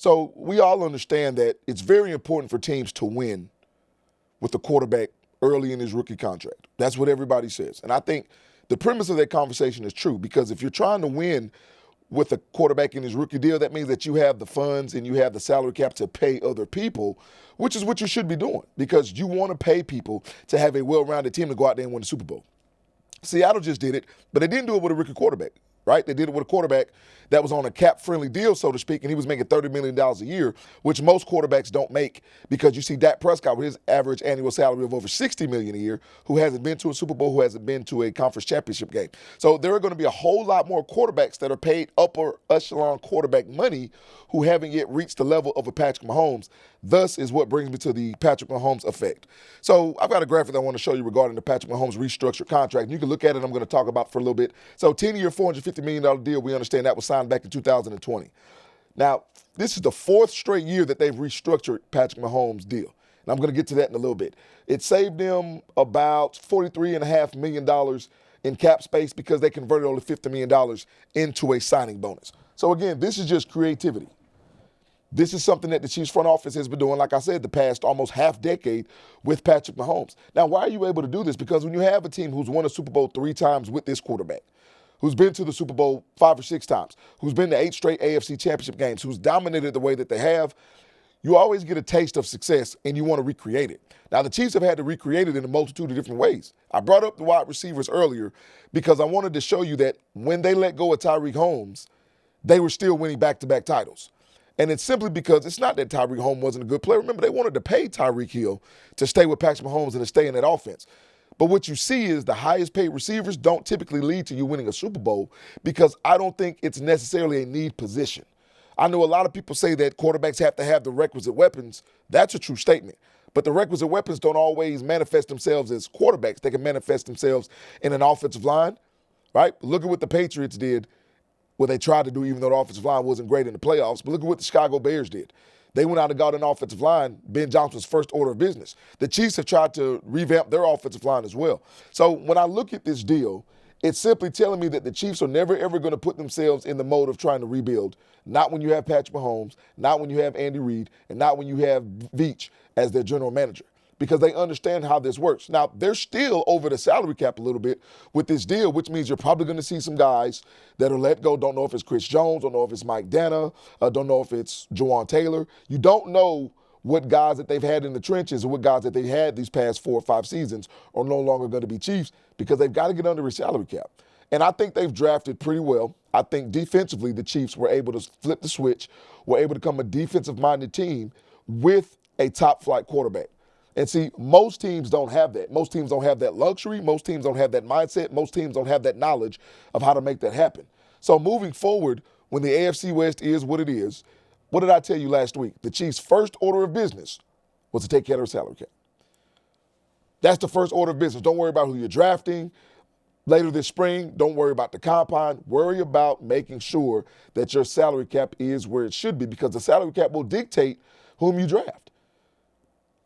So we all understand that it's very important for teams to win with the quarterback early in his rookie contract. That's what everybody says. And I think the premise of that conversation is true, because if you're trying to win with a quarterback in his rookie deal, that means that you have the funds and you have the salary cap to pay other people, which is what you should be doing, because you want to pay people to have a well-rounded team to go out there and win the Super Bowl. Seattle just did it, but they didn't do it with a rookie quarterback, right? They did it with a quarterback that was on a cap-friendly deal, so to speak, and he was making $30 million a year, which most quarterbacks don't make, because you see Dak Prescott with his average annual salary of over $60 million a year, who hasn't been to a Super Bowl, who hasn't been to a conference championship game. So there are going to be a whole lot more quarterbacks that are paid upper echelon quarterback money who haven't yet reached the level of a Patrick Mahomes. Thus is what brings me to the Patrick Mahomes effect. So I've got a graphic that I want to show you regarding the Patrick Mahomes restructured contract. And you can look at it. I'm going to talk about it for a little bit. So 10-year, $450 million deal. We understand that was signed back in 2020. Now, this is the fourth straight year that they've restructured Patrick Mahomes' deal. And I'm going to get to that in a little bit. It saved them about $43.5 million in cap space because they converted only $50 million into a signing bonus. So again, this is just creativity. This is something that the Chiefs front office has been doing, like I said, the past almost half decade with Patrick Mahomes. Now, why are you able to do this? Because when you have a team who's won a Super Bowl 3 times with this quarterback, who's been to the Super Bowl 5 or 6 times, who's been to 8 straight AFC championship games, who's dominated the way that they have, you always get a taste of success and you want to recreate it. Now, the Chiefs have had to recreate it in a multitude of different ways. I brought up the wide receivers earlier because I wanted to show you that when they let go of Tyreek Holmes, they were still winning back-to-back titles. And it's simply because it's not that Tyreek Hill wasn't a good player. Remember, they wanted to pay Tyreek Hill to stay with Patrick Mahomes and to stay in that offense. But what you see is the highest paid receivers don't typically lead to you winning a Super Bowl, because I don't think it's necessarily a need position. I know a lot of people say that quarterbacks have to have the requisite weapons. That's a true statement. But the requisite weapons don't always manifest themselves as quarterbacks. They can manifest themselves in an offensive line, right? Look at what the Patriots did, what they tried to do, even though the offensive line wasn't great in the playoffs. But look at what the Chicago Bears did. They went out and got an offensive line, Ben Johnson's first order of business. The Chiefs have tried to revamp their offensive line as well. So when I look at this deal, it's simply telling me that the Chiefs are never, ever going to put themselves in the mode of trying to rebuild. Not when you have Patrick Mahomes, not when you have Andy Reid, and not when you have Veach as their general manager, because they understand how this works. Now, they're still over the salary cap a little bit with this deal, which means you're probably going to see some guys that are let go. Don't know if it's Chris Jones, don't know if it's Mike Dana, don't know if it's Jawan Taylor. You don't know what guys that they've had in the trenches or what guys that they had these past 4 or 5 seasons are no longer going to be Chiefs, because they've got to get under a salary cap. And I think they've drafted pretty well. I think defensively the Chiefs were able to flip the switch, were able to become a defensive-minded team with a top-flight quarterback. And see, most teams don't have that. Most teams don't have that luxury. Most teams don't have that mindset. Most teams don't have that knowledge of how to make that happen. So moving forward, when the AFC West is what it is, what did I tell you last week? The Chiefs' first order of business was to take care of their salary cap. That's the first order of business. Don't worry about who you're drafting later this spring. Don't worry about the combine. Worry about making sure that your salary cap is where it should be, because the salary cap will dictate whom you draft.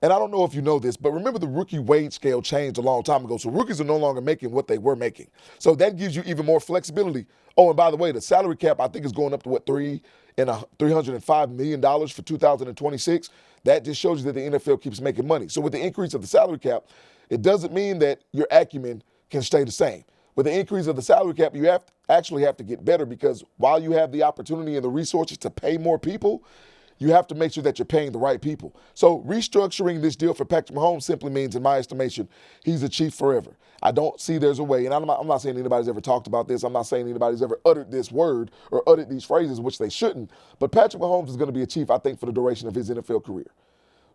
And I don't know if you know this, but remember the rookie wage scale changed a long time ago. So rookies are no longer making what they were making. So that gives you even more flexibility. Oh, and by the way, the salary cap, I think, is going up to $305 million for 2026. That just shows you that the NFL keeps making money. So with the increase of the salary cap, it doesn't mean that your acumen can stay the same. With the increase of the salary cap, you actually have to get better, because while you have the opportunity and the resources to pay more people, you have to make sure that you're paying the right people. So restructuring this deal for Patrick Mahomes simply means, in my estimation, he's a Chief forever. I don't see there's a way, and I'm not saying anybody's ever talked about this. I'm not saying anybody's ever uttered this word or uttered these phrases, which they shouldn't. But Patrick Mahomes is going to be a Chief, I think, for the duration of his NFL career.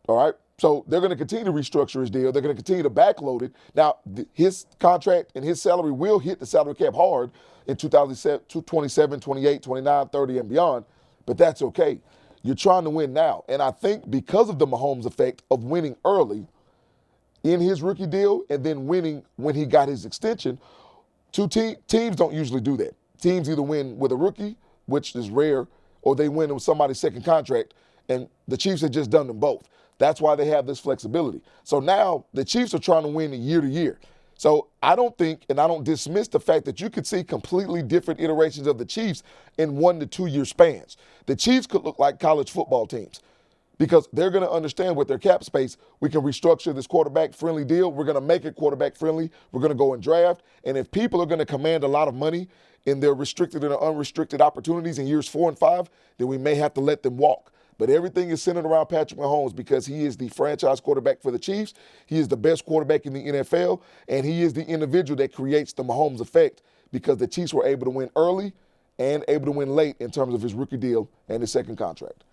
All right? So they're going to continue to restructure his deal. They're going to continue to backload it. Now, his contract and his salary will hit the salary cap hard in 2027, 28, 29, 30, and beyond, but that's okay. You're trying to win now. And I think because of the Mahomes effect of winning early in his rookie deal and then winning when he got his extension, teams don't usually do that. Teams either win with a rookie, which is rare, or they win with somebody's second contract, and the Chiefs have just done them both. That's why they have this flexibility. So now the Chiefs are trying to win year to year. So I don't think, and I don't dismiss the fact that you could see completely different iterations of the Chiefs in 1 to 2 year spans. The Chiefs could look like college football teams because they're going to understand with their cap space, we can restructure this quarterback friendly deal. We're going to make it quarterback friendly. We're going to go and draft. And if people are going to command a lot of money in their restricted and unrestricted opportunities in years 4 and 5, then we may have to let them walk. But everything is centered around Patrick Mahomes because he is the franchise quarterback for the Chiefs. He is the best quarterback in the NFL, and he is the individual that creates the Mahomes effect because the Chiefs were able to win early and able to win late in terms of his rookie deal and his second contract.